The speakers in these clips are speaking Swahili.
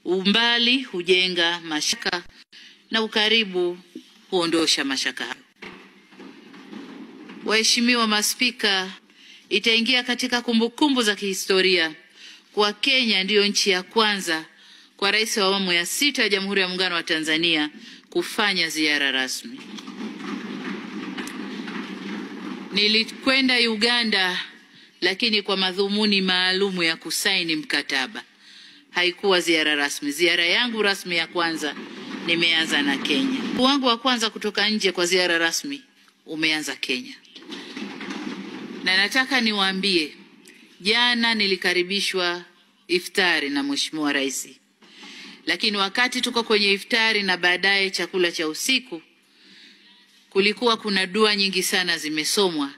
Umbali hujenga mashaka na ukaribu huondosha mashaka hayo. Waheshimiwa maspika, itaingia katika kumbukumbu za kihistoria kwa Kenya ndiyo nchi ya kwanza kwa rais wa awamu ya 6 ya Jamhuri ya Muungano wa Tanzania kufanya ziara rasmi. Nilikwenda Uganda lakini kwa madhumuni maalumu ya kusaini mkataba. Haikuwa ziara rasmi. Ziara yangu rasmi ya kwanza nimeanza na Kenya. Wangu wa kwanza kutoka nje kwa ziara rasmi umeanza Kenya. Na nataka niwaambie, jana nilikaribishwa iftari na Mheshimiwa Rais. Lakini wakati tuko kwenye iftari na baadaye chakula cha usiku, kulikuwa kuna dua nyingi sana zimesomwa,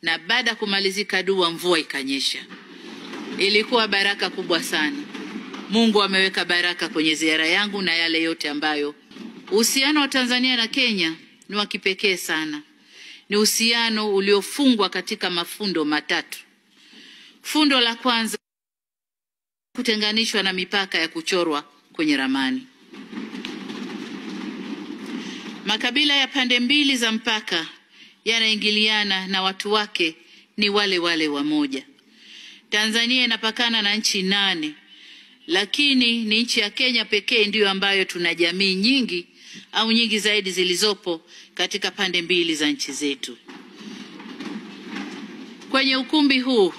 na baada kumalizika dua mvua ikanyesha. Ilikuwa baraka kubwa sana. Mungu ameweka baraka kwenye ziara yangu na yale yote ambayo uhusiano wa Tanzania na Kenya ni wa kipekee sana. Ni uhusiano uliofungwa katika mafundo matatu. Fundo la kwanza, kutenganishwa na mipaka ya kuchorwa kwenye ramani. Makabila ya pande mbili za mpaka yanaingiliana na watu wake ni wale wale wamoja. Tanzania inapakana na nchi 8, lakini ni nchi ya Kenya pekee ndiyo ambayo tuna jamii nyingi au nyingi zaidi zilizopo katika pande mbili za nchi zetu. Kwenye ukumbi huu